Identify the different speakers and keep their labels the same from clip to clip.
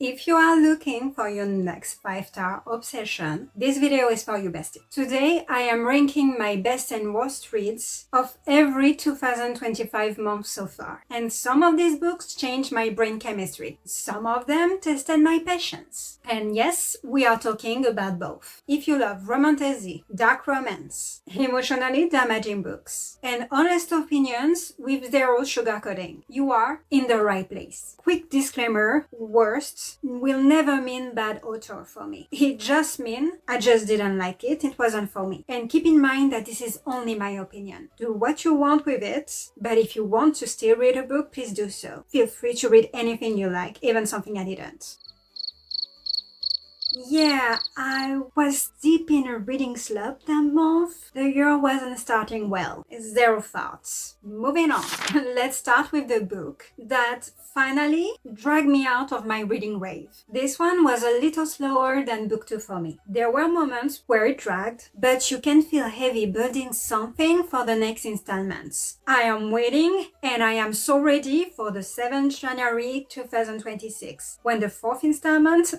Speaker 1: If you are looking for your next 5-star obsession, this video is for you, bestie. Today, I am ranking my best and worst reads of every 2025 month so far. And some of these books changed my brain chemistry. Some of them tested my patience. And yes, we are talking about both. If you love romantasy, dark romance, emotionally damaging books, and honest opinions with zero sugarcoating, you are in the right place. Quick disclaimer, worst will never mean bad author for me. It just means I just didn't like it, it wasn't for me. And keep in mind that this is only my opinion. Do what you want with it, but if you want to still read a book, please do so. Feel free to read anything you like, even something I didn't. Yeah, I was deep in a reading slump that month. The year wasn't starting well. Zero thoughts. Moving on. Let's start with the book that finally dragged me out of my reading rave. This one was a little slower than BookTube for me. There were moments where it dragged, but you can feel heavy building something for the next installments. I am waiting, and I am so ready for the 7th January 2026, when the 4th installment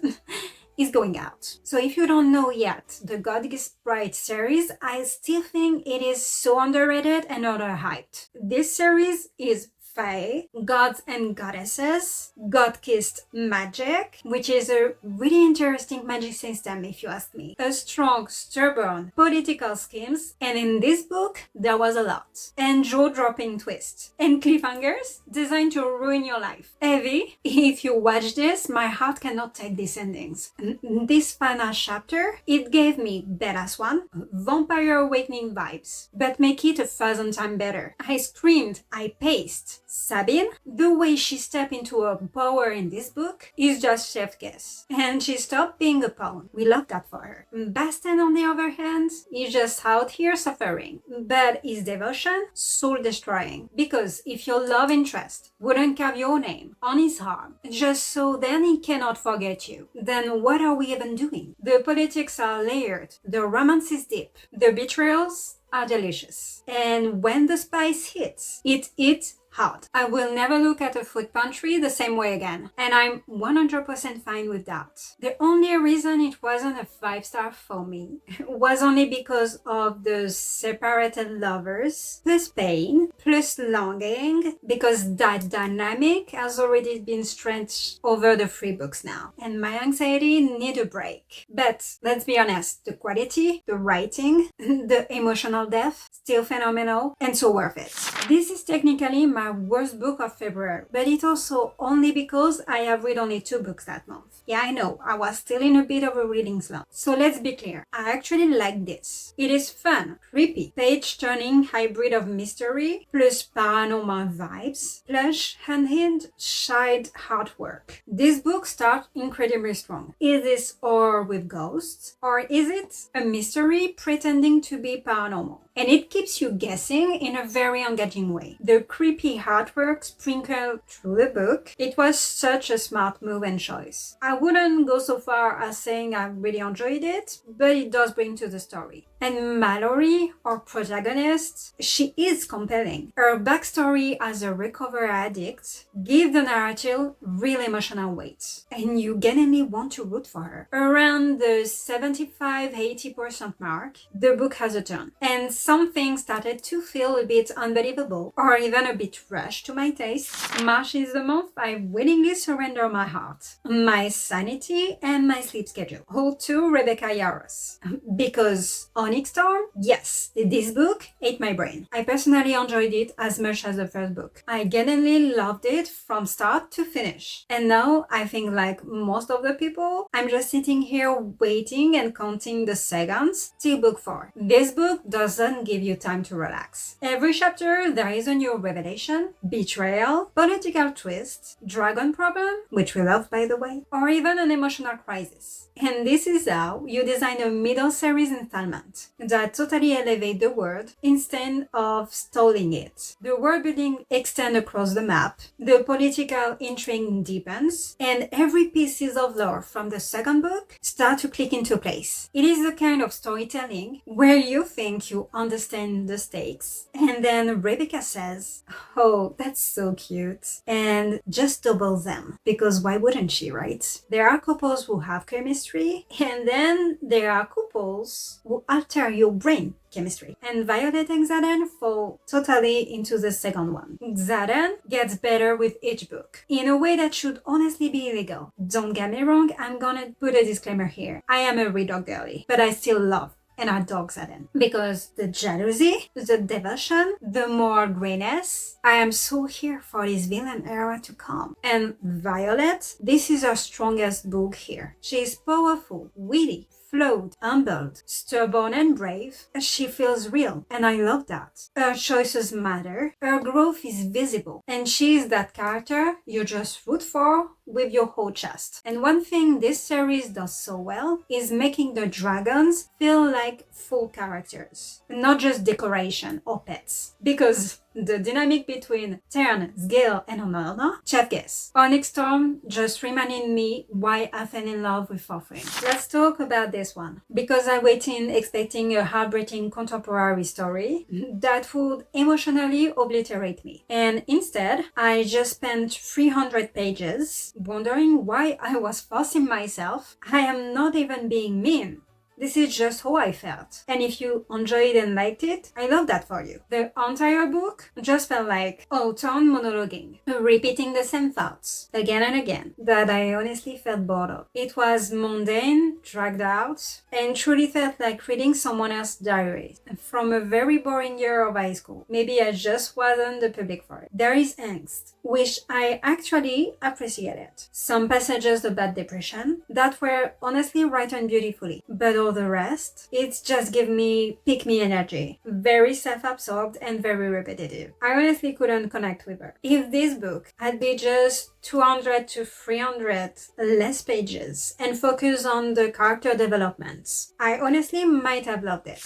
Speaker 1: is going out. So if you don't know yet, the God Gives Bride series, I still think it is so underrated and overhyped. This series is Fae, Gods and Goddesses, God-Kissed Magic, which is a really interesting magic system if you ask me. A strong, stubborn political schemes, and in this book there was a lot. And jaw-dropping twists and cliffhangers designed to ruin your life. Heavy, if you watch this, my heart cannot take these endings. This final chapter, it gave me Badass One, Vampire Awakening vibes, but make it 1,000 times better. I screamed, I paced. Sabine, the way she stepped into her power in this book is just chef's kiss. And she stopped being a pawn. We love that for her. Baston, on the other hand, is just out here suffering. But his devotion, soul-destroying. Because if your love interest wouldn't carve your name on his arm, just so then he cannot forget you, then what are we even doing? The politics are layered. The romance is deep. The betrayals are delicious. And when the spice hits, it hits hard. I will never look at a food pantry the same way again, and I'm 100% fine with that. The only reason it wasn't a 5-star for me was only because of the separated lovers, plus pain, plus longing, because that dynamic has already been stretched over the 3 books now, and my anxiety need a break. But let's be honest, the quality, the writing, the emotional depth, still phenomenal, and so worth it. This is technically my worst book of February, but it's also only because I have read only 2 books that month. Yeah, I know, I was still in a bit of a reading slump. So let's be clear, I actually like this. It is fun, creepy, page-turning hybrid of mystery, plus paranormal vibes, plus hand-held side artwork. This book starts incredibly strong. Is this horror with ghosts? Or is it a mystery pretending to be paranormal? And it keeps you guessing in a very engaging way. The creepy artwork sprinkled through the book. It was such a smart move and choice. I wouldn't go so far as saying I really enjoyed it, but it does bring to the story. And Mallory, our protagonist, she is compelling. Her backstory as a recovered addict gives the narrative real emotional weight, and you genuinely want to root for her. Around the 75-80% mark, the book has a turn, and some things started to feel a bit unbelievable, or even a bit rushed to my taste. March is the month I willingly surrender my heart, my sanity, and my sleep schedule, all to Rebecca Yarros. Because Onyx Storm, yes, this book ate my brain. I personally enjoyed it as much as the first book. I genuinely loved it from start to finish. And now, I think like most of the people, I'm just sitting here waiting and counting the seconds till book 4. This book doesn't give you time to relax. Every chapter, there is a new revelation, betrayal, political twist, dragon problem, which we love by the way, or even an emotional crisis. And this is how you design a middle series installment that totally elevate the world instead of stalling it. The world building extends across the map, the political intrigue deepens, and every pieces of lore from the second book start to click into place. It is the kind of storytelling where you think you understand the stakes. And then Rebecca says, oh, that's so cute. And just double them, because why wouldn't she, right? There are couples who have chemistry, and then there are couples who alter your brain chemistry. And Violet and Xaden fall totally into the second one. Xaden gets better with each book in a way that should honestly be illegal. Don't get me wrong, I'm gonna put a disclaimer here. I am a reader girly, but I still love and adore Xaden, because the jealousy, the devotion, the more grayness, I am so here for this villain era to come. And Violet, this is her strongest book here. She is powerful, witty, flawed, humbled, stubborn and brave. She feels real, and I love that. Her choices matter, her growth is visible, and she is that character you just root for with your whole chest. And one thing this series does so well is making the dragons feel like full characters, not just decoration or pets. Because the dynamic between Tern, Sgil, and Omerna, chef kiss. Onyx Storm just reminded me why I fell in love with Thorfinn. Let's talk about this one, because I went in expecting a heartbreaking contemporary story that would emotionally obliterate me. And instead, I just spent 300 pages wondering why I was forcing myself. I am not even being mean. This is just how I felt. And if you enjoyed and liked it, I love that for you. The entire book just felt like autumn monologuing, repeating the same thoughts again and again that I honestly felt bored of. It was mundane, dragged out, and truly felt like reading someone else's diary from a very boring year of high school. Maybe I just wasn't the public for it. There is angst, which I actually appreciated. Some passages about depression that were honestly written beautifully, but all the rest, it's just give me pick-me energy. Very self-absorbed and very repetitive. I honestly couldn't connect with her. If this book had been just 200 to 300 less pages and focus on the character developments, I honestly might have loved it.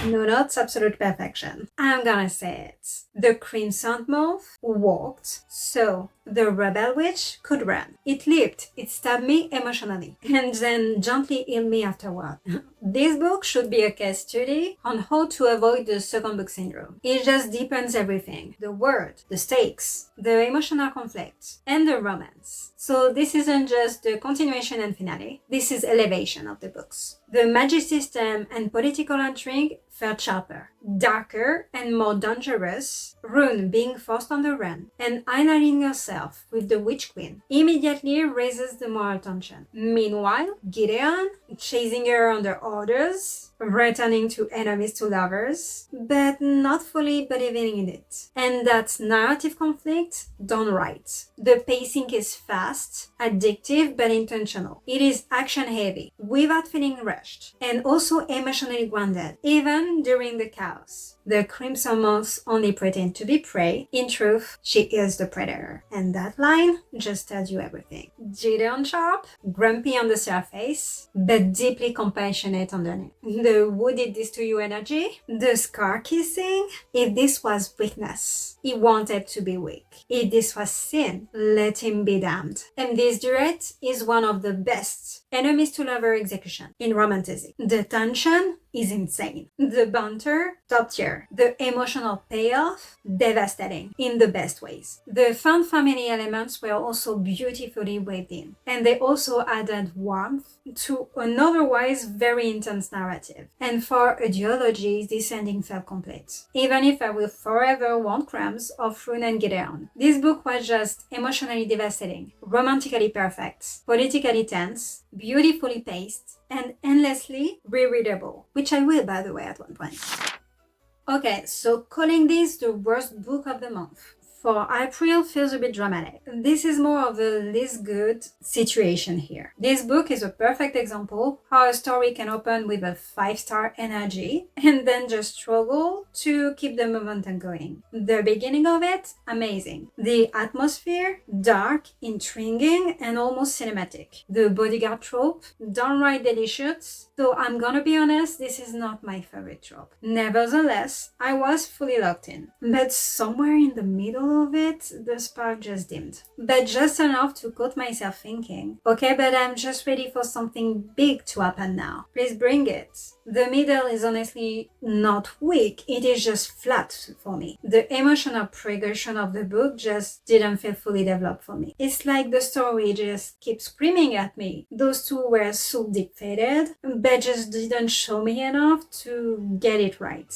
Speaker 1: No, not absolute perfection. I'm gonna say it. The Crimson Moth walked, so the Rebel Witch could run. It leaped, it stabbed me emotionally, and then gently healed me afterward. This book should be a case study on how to avoid the second book syndrome. It just deepens everything. The world, the stakes, the emotional conflict, and the romance. So this isn't just the continuation and finale, this is elevation of the books. The magic system and political intrigue felt sharper, darker, and more dangerous. Rune being forced on the run and allying herself with the Witch Queen immediately raises the moral tension. Meanwhile, Gideon, chasing her under orders, returning to enemies to lovers, but not fully believing in it. And that's narrative conflict done right. The pacing is fast, addictive, but intentional. It is action heavy, without feeling rushed, and also emotionally grounded, even during the chaos. The Crimson Moths only pretend to be prey. In truth, she is the predator. And that line just tells you everything. Gideon Sharp, grumpy on the surface, but deeply compassionate underneath. The "who did this to you" energy, the scar kissing. If this was weakness, he wanted to be weak. If this was sin, let him be damned. And this duet is one of the best enemies to lover execution in romanticism. The tension is insane. The banter, top tier. The emotional payoff, devastating in the best ways. The fun family elements were also beautifully weaved in, and they also added warmth to an otherwise very intense narrative. And for a duology, this ending felt complete. Even if I will forever want crumbs of Rune and Gideon, this book was just emotionally devastating, romantically perfect, politically tense, beautifully paced, and endlessly rereadable, which I will, by the way, at one point. Okay, so calling this the worst book of the month for April feels a bit dramatic. This is more of a least good situation here. This book is a perfect example how a story can open with a 5-star energy and then just struggle to keep the momentum going. The beginning of it, amazing. The atmosphere, dark, intriguing, and almost cinematic. The bodyguard trope, downright delicious. Though I'm gonna be honest, this is not my favorite trope. Nevertheless, I was fully locked in. But somewhere in the middle of it, the spark just dimmed. But just enough to caught myself thinking, okay, but I'm just ready for something big to happen now. Please bring it. The middle is honestly not weak, it is just flat for me. The emotional progression of the book just didn't feel fully developed for me. It's like the story just keeps screaming at me. Those two were so deep-faded, but just didn't show me enough to get it right.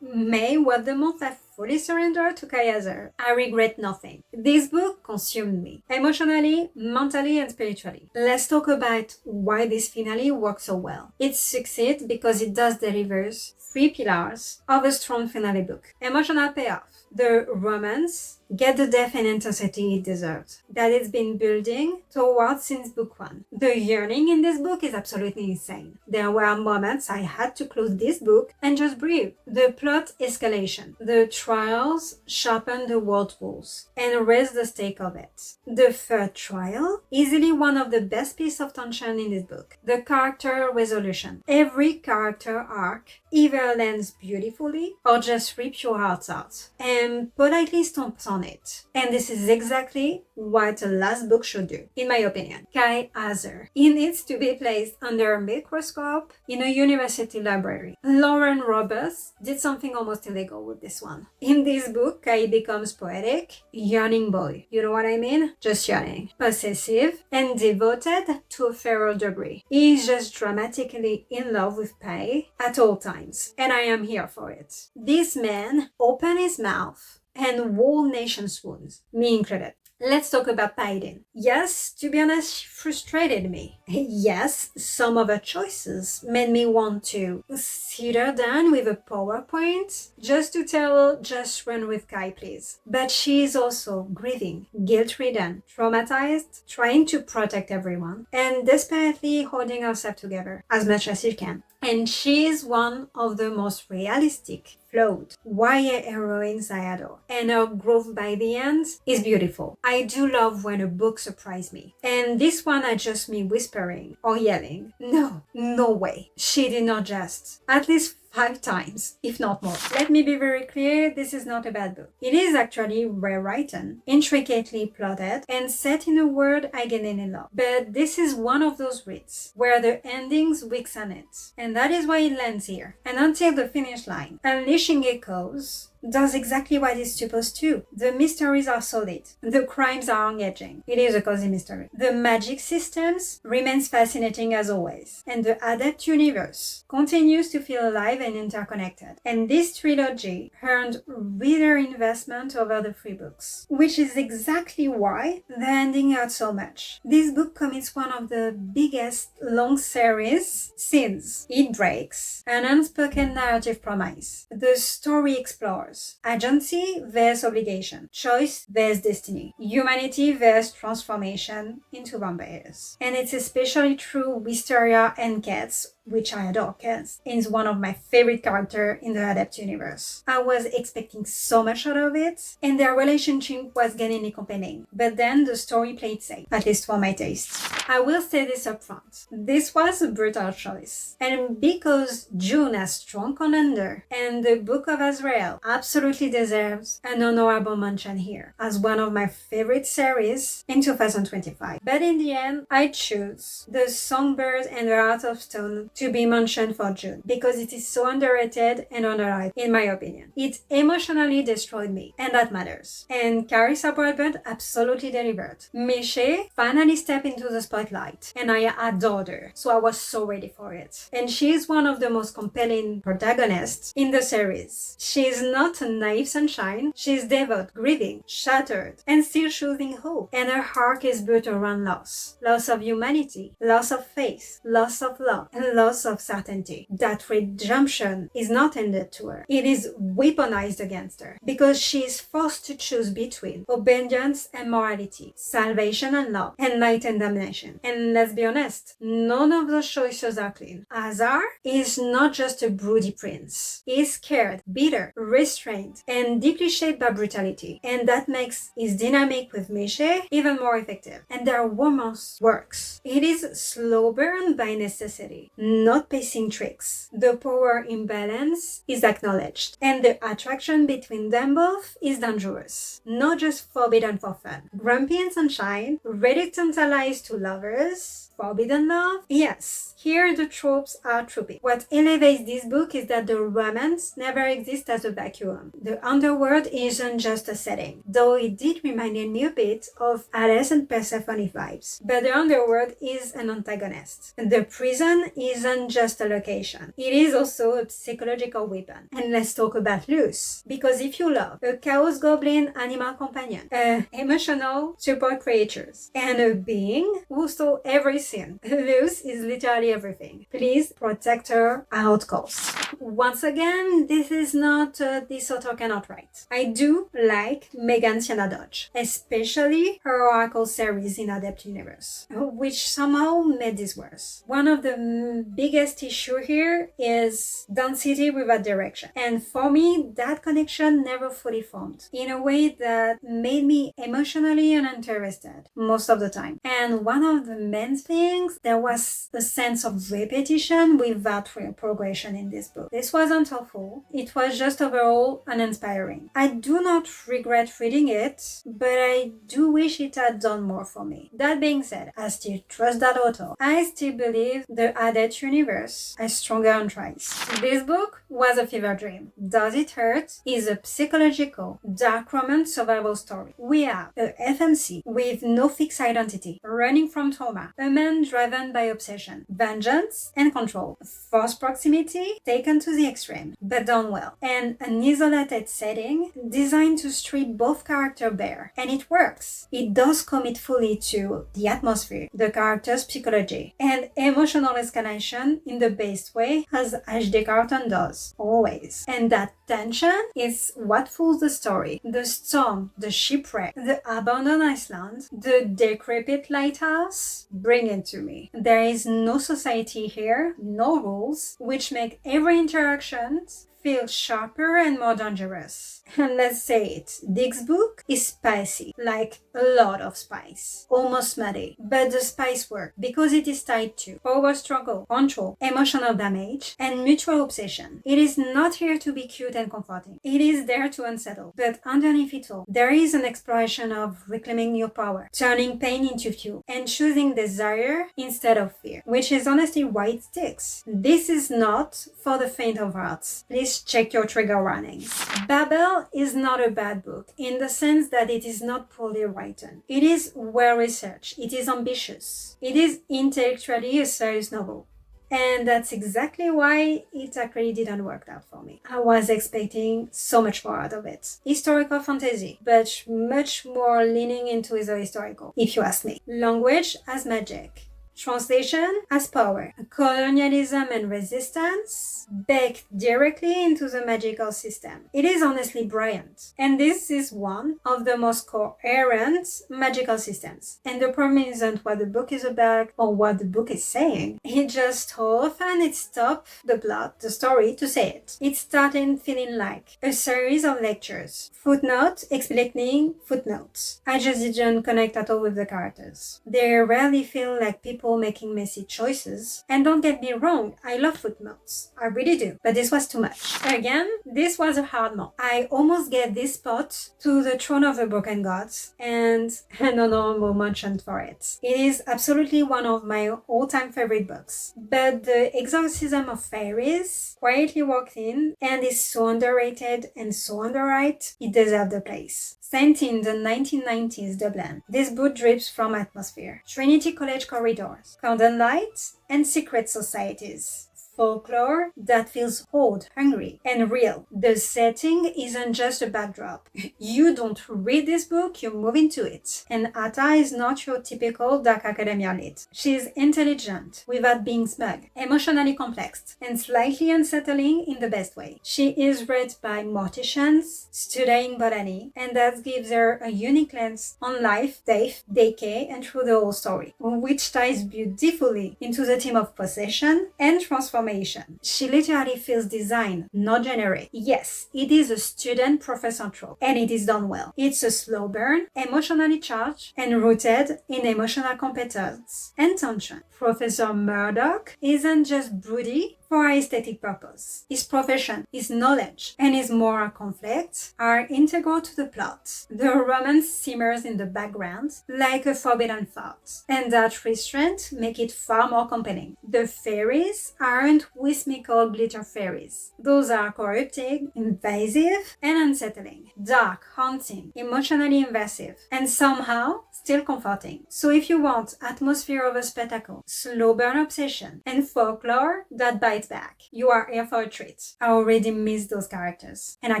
Speaker 1: May was the month I fully surrendered to Kayazer. I regret nothing. This book consumed me, emotionally, mentally, and spiritually. Let's talk about why this finale works so well. It succeeds because it does delivers 3 pillars of a strong finale book. Emotional payoff. The romance get the depth and intensity it deserves, that it's been building towards since book 1. The yearning in this book is absolutely insane. There were moments I had to close this book and just breathe. The plot escalation. The trials sharpen the world rules and raise the stake of it. The third trial, easily one of the best pieces of tension in this book. The character resolution. Every character arc either lands beautifully or just rips your heart out and politely stomps on it. And this is exactly what the last book should do, in my opinion. Kayazer. He needs to be placed under a microscope in a university library. Lauren Roberts did something almost illegal with this one. In this book, Kai becomes poetic, yearning boy. You know what I mean? Just yearning. Possessive and devoted to a feral degree. He is just dramatically in love with Pai at all times. And I am here for it. This man opened his mouth and whole nation swoons, me included. Let's talk about Biden. Yes, to be honest, she frustrated me. Yes, some of her choices made me want to sit her down with a PowerPoint just to tell, just run with Kai, please. But she is also grieving, guilt-ridden, traumatized, trying to protect everyone, and desperately holding herself together as much as she can. And she is one of the most realistic, flawed YA heroines I adore. And her growth by the end is beautiful. I do love when a book surprises me. And this one had just me whispering or yelling. No way. She did not just. At least 5 times, if not more. Let me be very clear, this is not a bad book. It is actually well written, intricately plotted, and set in a world I genuinely love. But this is one of those reads where the endings weaks on it. And that is why it lands here. And until the finish line, Unleashing Echoes does exactly what it's supposed to. The mysteries are solid. The crimes are engaging. It is a cozy mystery. The magic systems remains fascinating as always. And the Adept universe continues to feel alive and interconnected. And this trilogy earned reader investment over the 3 books, which is exactly why the ending hurt so much. This book commits one of the biggest long series since it breaks an unspoken narrative promise. The story explores agency versus obligation, choice versus destiny, humanity versus transformation into vampires. And it's especially true Wisteria and Cats, which I adore. Cats is one of my favorite characters in the Adept universe. I was expecting so much out of it, and their relationship was genuinely compelling. But then the story played safe, at least for my taste. I will say this up front. This was a brutal choice. And because June has strong contender, and the Book of Azrael absolutely deserves an honorable mention here, as one of my favorite series in 2025. But in the end, I choose The Songbird and the Heart of Stone to be mentioned for June, because it is so underrated and underhyped, in my opinion. It emotionally destroyed me, and that matters. And Carissa Broadbent absolutely delivered. Miche finally stepped into the spotlight, and I adored her, so I was so ready for it. And she is one of the most compelling protagonists in the series. She is not a naive sunshine, she is devout, grieving, shattered, and still choosing hope. And her arc is built around loss. Loss of humanity, loss of faith, loss of love, and loss of certainty. That redemption is not handed to her. It is weaponized against her, because she is forced to choose between obedience and morality, salvation and love, and light and damnation. And let's be honest, none of those choices are clean. Azar is not just a broody prince. He is scared, bitter, restrained, and deeply shaped by brutality. And that makes his dynamic with Miche even more effective. And their romance works. It is slow burn by necessity, not pacing tricks. The power imbalance is acknowledged, and the attraction between them both is dangerous, not just forbidden for fun. Grumpy and Sunshine, reluctant allies to lovers, forbidden love? Yes, here the tropes are trooping. What elevates this book is that the romance never exists as a vacuum. The underworld isn't just a setting, though it did remind me a bit of Alice and Persephone vibes. But the underworld is an antagonist. The prison isn't just a location. It is also a psychological weapon. And let's talk about Luce. Because if you love a chaos goblin animal companion, emotional support creatures, and a being who saw every sin, Luce is literally everything. Please protect her at all costs. Once again, this is not this author cannot write. I do like Megan Sienna Dodge, especially her Oracle series in Adept Universe, which somehow made this worse. One of the biggest issue here is density without direction. And for me, that connection never fully formed in a way that made me emotionally uninterested most of the time. And one of the main things, there was a sense of repetition without real progression in this book. This wasn't awful. It was just overall uninspiring. I do not regret reading it, but I do wish it had done more for me. That being said, I still trust that author. I still believe the Adept universe is stronger on tries. This book was a fever dream. Does It Hurt is a psychological, dark romance survival story. We have a FMC with no fixed identity, running from trauma, a man driven by obsession, vengeance, and control, forced proximity taken to the extreme, but done well, and an isolated setting designed to strip both characters bare. And it works. It does commit fully to the atmosphere, the character's psychology, and emotional escalation in the best way, as H.D. Carlton does, always. And that tension is what fools the story. The storm, the shipwreck, the abandoned island, the decrepit lighthouse, bring it to me. There is no society here, no rules, which make every interaction feel sharper and more dangerous. And let's say it, Dick's book is spicy, like a lot of spice, almost muddy. But the spice works because it is tied to power struggle, control, emotional damage, and mutual obsession. It is not here to be cute and comforting. It is there to unsettle. But underneath it all, there is an exploration of reclaiming your power, turning pain into fuel, and choosing desire instead of fear, which is honestly why it sticks. This is not for the faint of hearts. Please check your trigger warnings. Babel is not a bad book in the sense that it is not poorly written. It is well researched. It is ambitious. It is intellectually a serious novel. And that's exactly why it actually didn't work out for me. I was expecting so much more out of it. Historical fantasy, but much more leaning into the historical, if you ask me. Language as magic. Translation as power, colonialism and resistance baked directly into the magical system. It is honestly brilliant. And this is one of the most coherent magical systems. And the problem isn't what the book is about or what the book is saying. It just how often it stopped the plot, the story, to say it. It started feeling like a series of lectures. Footnote explaining footnotes. I just didn't connect at all with the characters. They rarely feel like people making messy choices. And don't get me wrong, I love footnotes. I really do. But this was too much. Again, this was a hard no. I almost get this spot to the Throne of the Broken Gods and an honorable mention for it. It is absolutely one of my all-time favorite books. But The Exorcism of Fairies quietly walked in and is so underrated and so underwrite, it deserves the place. Set in the 1990s Dublin, this book drips from atmosphere, Trinity College corridors, candle lights, and secret societies. Folklore that feels old, hungry, and real. The setting isn't just a backdrop. You don't read this book, you move into it. And Atta is not your typical dark academia lit. She's intelligent without being smug, emotionally complex, and slightly unsettling in the best way. She is read by morticians studying botany, and that gives her a unique lens on life, death, decay, and through the whole story, which ties beautifully into the theme of possession and transformation transformation. She literally feels design, not generic. Yes, it is a student-professor trope, and it is done well. It's a slow burn, emotionally charged, and rooted in emotional competence and tension. Professor Murdoch isn't just broody for aesthetic purpose. His profession, his knowledge, and his moral conflicts are integral to the plot. The romance simmers in the background like a forbidden thought, and that restraint makes it far more compelling. The fairies aren't whimsical glitter fairies. Those are corrupting, invasive, and unsettling. Dark, haunting, emotionally invasive, and somehow still comforting. So if you want atmosphere of a spectacle, slow burn obsession, and folklore that bites back, you are here for a treat. I already missed those characters, and I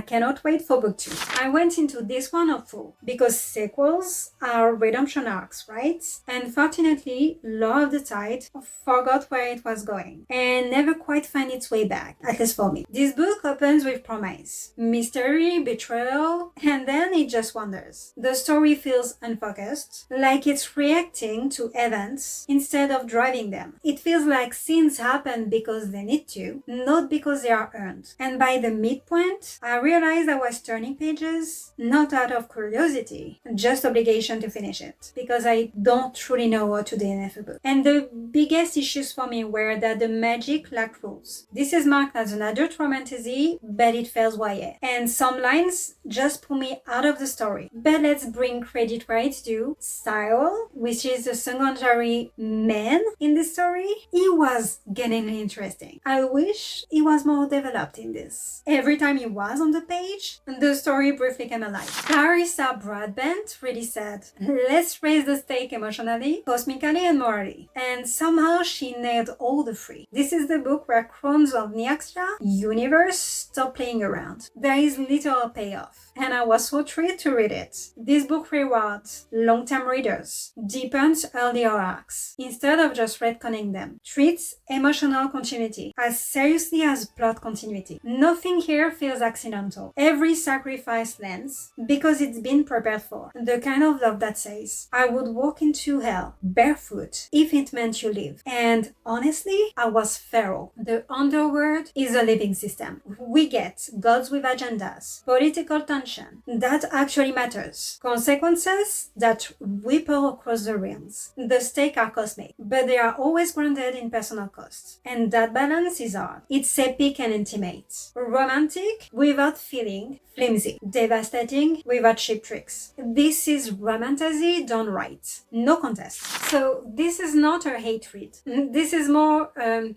Speaker 1: cannot wait for book 2. I went into this one hopeful, because sequels are redemption arcs, right? And fortunately, Law of the Tide forgot where it was going, and never quite find its way back, at least for me. This book opens with promise, mystery, betrayal, and then it just wanders. The story feels unfocused, like it's reacting to events instead of driving them. It feels like scenes happen because they need to, not because they are earned. And by the midpoint, I realized I was turning pages, not out of curiosity, just obligation to finish it, because I don't truly know what to do in a book. And the biggest issues for me were that the magic lacked rules. This is marked as an adult romantasy, but it fails YA. And some lines just pull me out of the story. But let's bring credit where it's due. Cyril, which is the secondary man in this story, he was genuinely interesting. I wish he was more developed in this. Every time he was on the page, the story briefly came alive. Clarissa Broadbent really said, let's raise the stake emotionally, cosmically, and morally. And somehow she nailed all the three. This is the book where Crones of Niaxia universe stop playing around. There is little payoff, and I was so thrilled to read it. This book rewards long-term readers, deepens earlier arcs, instead of just retconning them, treats emotional continuity as seriously as plot continuity. Nothing here feels accidental. Every sacrifice lands because it's been prepared for. The kind of love that says, I would walk into hell barefoot if it meant you live. And honestly, I was feral. The underworld is a living system. We get gods with agendas, political tension that actually matters, consequences that ripple across the realms. The stakes are cosmic, but they are always grounded in personal costs. And that balance is hard. It's epic and intimate. Romantic without feeling flimsy. Devastating without cheap tricks. This is romantasy done right. No contest. So this is not a hate read. This is more,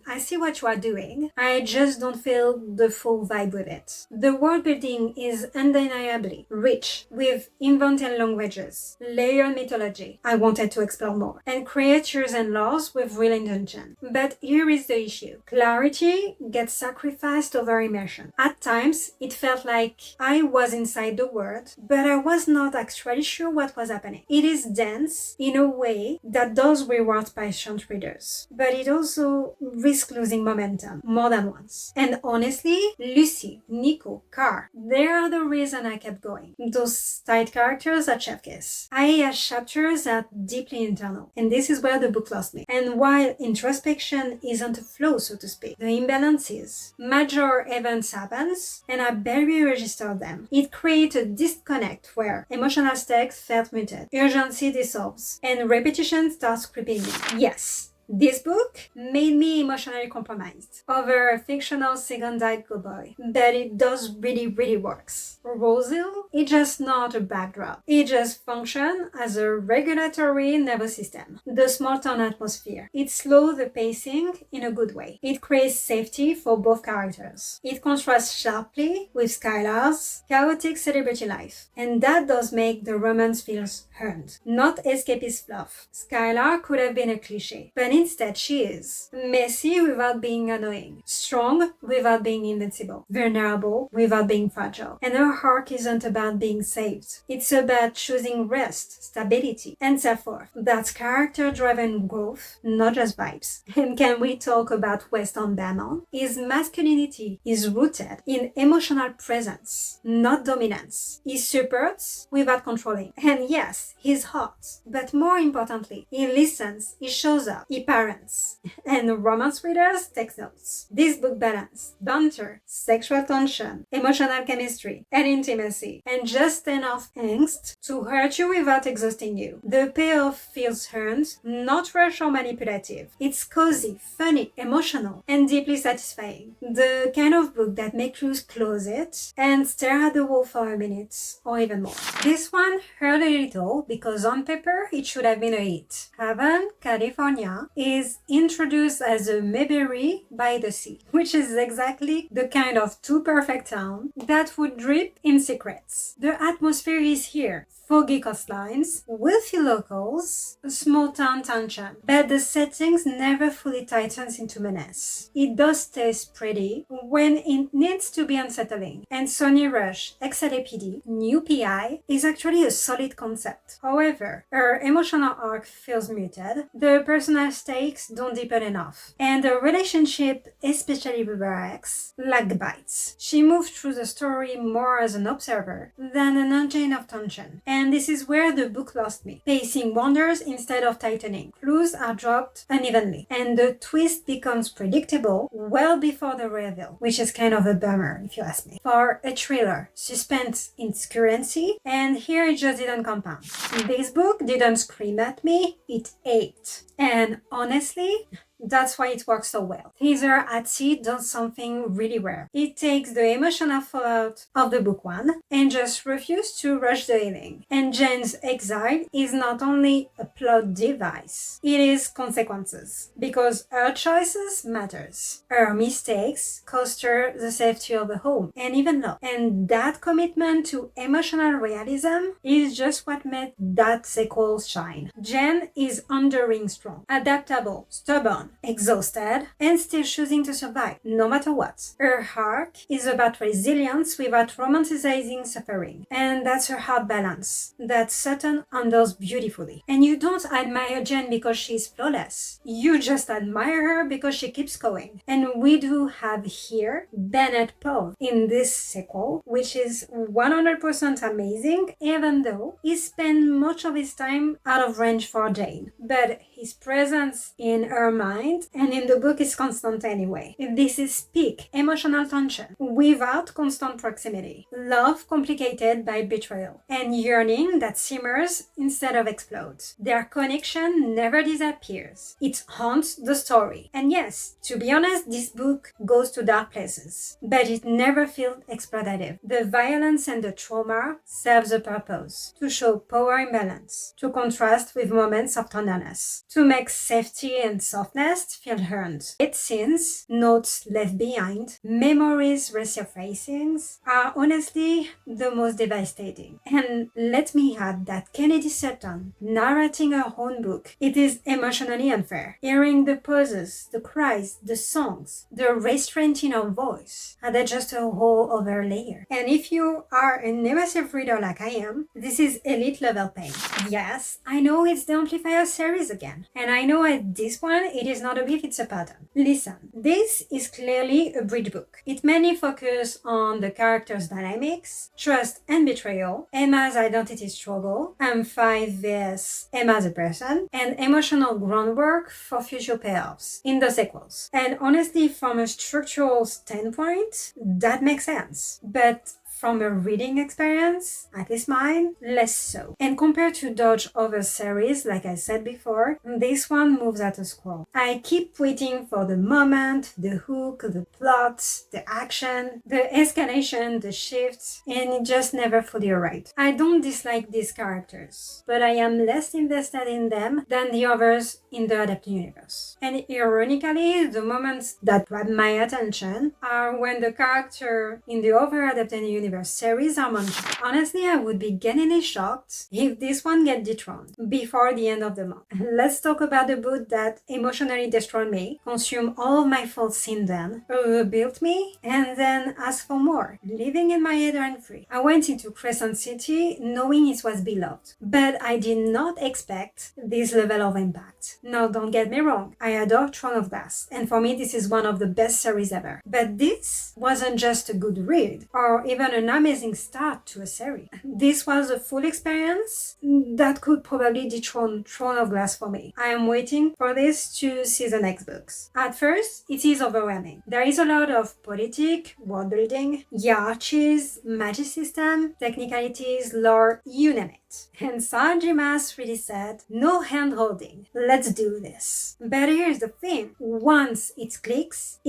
Speaker 1: I see what you are doing. I just don't feel the full vibe with it. The world building is undeniably rich with invented languages, layered mythology. I wanted to explore more. And creatures and laws with real intention. But here is the issue. Clarity gets sacrificed over immersion. At times, it felt like I was inside the world, but I was not actually sure what was happening. It is dense in a way that does reward patient readers, but it also risks losing momentum more than once. And honestly, Lucy, Nico, Carr, they are the reason I kept going. Those side characters are chef kiss. IAS chapters are deeply internal, and this is where the book lost me. And while introspection isn't a flow, so to speak, the imbalance is. Major events happens, and I barely registered them. It creates a disconnect where emotional stakes felt muted, urgency dissolves, and repetition starts creeping in. Yes, this book made me emotionally compromised over a fictional second-eyed cowboy, but it does really works. Rosehill is just not a backdrop. It just functions as a regulatory nervous system. The small town atmosphere. It slows the pacing in a good way. It creates safety for both characters. It contrasts sharply with Skylar's chaotic celebrity life. And that does make the romance feel earned, not escapist fluff. Skylar could have been a cliche, but instead she is. Messy without being annoying. Strong without being invincible. Vulnerable without being fragile. And her arc isn't about being saved. It's about choosing rest, stability, and self-worth. That's character-driven growth, not just vibes. And can we talk about Weston Bamon? His masculinity is rooted in emotional presence, not dominance. He supports without controlling. And yes, speaks his heart. But more importantly, he listens, he shows up, he parents. And romance readers take notes. This book balances banter, sexual tension, emotional chemistry, and intimacy, and just enough angst to hurt you without exhausting you. The payoff feels earned, not rushed or manipulative. It's cozy, funny, emotional, and deeply satisfying. The kind of book that makes you close it and stare at the wall for a minute or even more. This one hurt a little because on paper it should have been a hit. Haven, California is introduced as a Mayberry by the sea, which is exactly the kind of too perfect town that would drip in secrets. The atmosphere is here. Foggy coastlines, wealthy locals, a small town tension, but the settings never fully tightens into menace. It does taste pretty when it needs to be unsettling, and Sonny Rush, ex-LAPD, new PI, is actually a solid concept. However, her emotional arc feels muted, the personal stakes don't deepen enough, and the relationship, especially with her ex, lag bites. She moves through the story more as an observer than an engine of tension. And this is where the book lost me. Pacing wanders instead of tightening. Clues are dropped unevenly. And the twist becomes predictable well before the reveal, which is kind of a bummer if you ask me. For a thriller, suspense is currency, and here it just didn't compound. This book didn't scream at me, it ate. And honestly, that's why it works so well. Teaser at Sea does something really rare. It takes the emotional fallout of the book one and just refuses to rush the healing. And Jen's exile is not only a plot device, it is consequences. Because her choices matters. Her mistakes cost her the safety of a home and even love. And that commitment to emotional realism is just what made that sequel shine. Jen is enduring strong, adaptable, stubborn, exhausted, and still choosing to survive, no matter what. Her arc is about resilience without romanticizing suffering, and that's her hard balance that Sutton handles beautifully. And you don't admire Jen because she's flawless. You just admire her because she keeps going. And we do have here Bennett Poe in this sequel, which is 100% amazing, even though he spent much of his time out of range for Jane. But his presence in her mind and in the book is constant anyway. This is peak emotional tension without constant proximity. Love complicated by betrayal and yearning that simmers instead of explodes. Their connection never disappears. It haunts the story. And yes, to be honest, this book goes to dark places, but it never feels exploitative. The violence and the trauma serves a purpose, to show power imbalance, to contrast with moments of tenderness, to make safety and softness feel earned. Its scenes, notes left behind, memories resurfacing are honestly the most devastating. And let me add that Kennedy Sutton narrating her own book, it is emotionally unfair. Hearing the pauses, the cries, the songs, the restraint in her voice added just a whole other layer. And if you are an immersive reader like I am, this is elite level pain. Yes, I know it's the Amplifier series again, and I know at this point it is not a beef, it's a pattern. Listen, this is clearly a bridge book. It mainly focuses on the characters' dynamics, trust and betrayal, Emma's identity struggle, M5 vs Emma as a person, and emotional groundwork for future payoffs in the sequels. And honestly, from a structural standpoint, that makes sense. But from a reading experience, at least mine, less so. And compared to Dodge other series, like I said before, this one moves at a scroll. I keep waiting for the moment, the hook, the plot, the action, the escalation, the shifts, and it just never fully arrived. I don't dislike these characters, but I am less invested in them than the others in the adapted universe. And ironically, the moments that grab my attention are when the character in the other adapted universe series are mentioned. Honestly, I would be genuinely shocked if this one gets dethroned before the end of the month. Let's talk about the book that emotionally destroyed me, consumed all of my faults in them, rebuilt me, and then asked for more, living in my head rent-free. I went into Crescent City knowing it was beloved, but I did not expect this level of impact. No, don't get me wrong, I adore Throne of Glass, and for me this is one of the best series ever. But this wasn't just a good read, or even an amazing start to a series. This was a full experience that could probably dethrone Throne of Glass for me. I am waiting for this to see the next books. At first, it is overwhelming. There is a lot of politic, world building, hierarchies, magic system, technicalities, lore, you name it. And Sarah J. Maas really said, no hand-holding, let's do this. But here's the thing, once it clicks,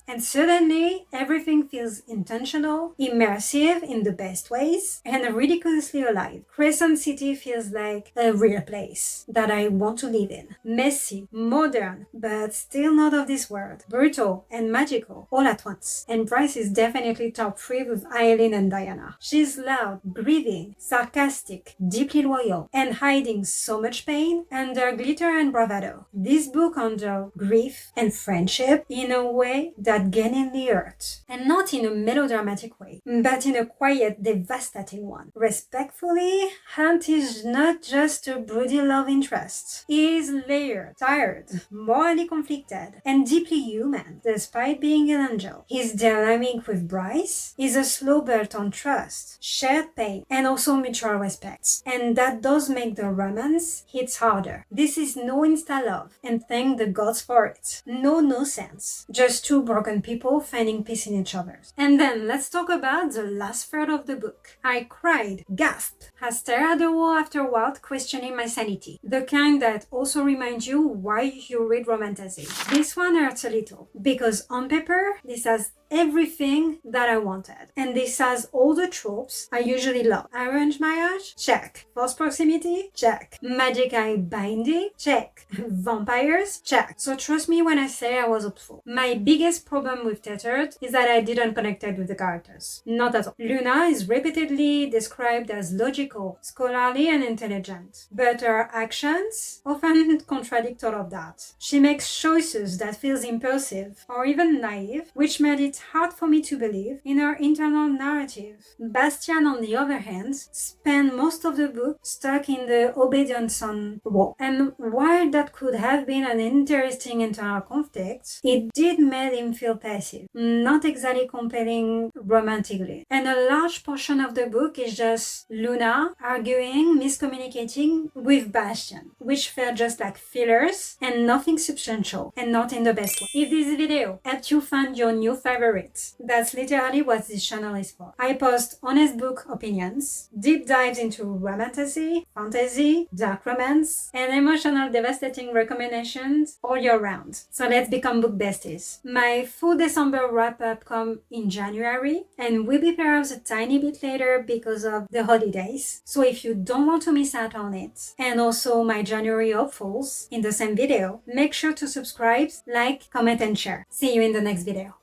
Speaker 1: and suddenly everything feels intentional, immersive in the best ways, and ridiculously alive. Crescent City feels like a real place that I want to live in. Messy, modern, but still not of this world. Brutal and magical all at once. And Bryce is definitely top 3 with Eileen and Diana. She's loud, breathing, sarcastic, deeply loyal, and hiding so much pain under glitter and bravado. This book handles grief and friendship in a way that genuinely hurts. And not in a melodramatic way, but in a quiet, devastating one. Respectfully, Hunt is not just a broody love interest. He is layered, tired, morally conflicted, and deeply human, despite being an angel. His dynamic with Bryce is a slow build on trust, shared pain, and also mutual respect. And that does make the romance hit harder. This is no insta love, and thank the gods for it. No nonsense. Just two broken people finding peace in each other. And then let's talk about the last third of the book. I cried, gasped, I stared at the wall afterward, questioning my sanity. The kind that also reminds you why you read romantasy. This one hurts a little, because on paper, this has everything that I wanted. And this has all the tropes I usually love. Arranged marriage? Check. Forced proximity? Check. Magic eye binding? Check. Vampires? Check. So trust me when I say I was hopeful. My biggest problem with Tethered is that I didn't connect with the characters. Not at all. Luna is repeatedly described as logical, scholarly, and intelligent. But her actions often contradict all of that. She makes choices that feels impulsive or even naive, which made it hard for me to believe in her internal narrative. Bastian, on the other hand, spent most of the book stuck in the obedience on wall. And while that could have been an interesting internal conflict, it did make him feel passive, not exactly compelling romantically. And a large portion of the book is just Luna arguing, miscommunicating with Bastian, which felt just like fillers and nothing substantial, and not in the best way. If this video helped you find your new favorites, that's literally what this channel is for. I post honest book opinions, deep dives into romantasy, fantasy, dark romance, and emotional devastating recommendations all year round. So let's become book besties. My full December wrap-up come in January, and will be perhaps a tiny bit later because of the holidays. So if you don't want to miss out on it, and also my January hopefuls in the same video, make sure to subscribe, like, comment, and share. See you in the next video.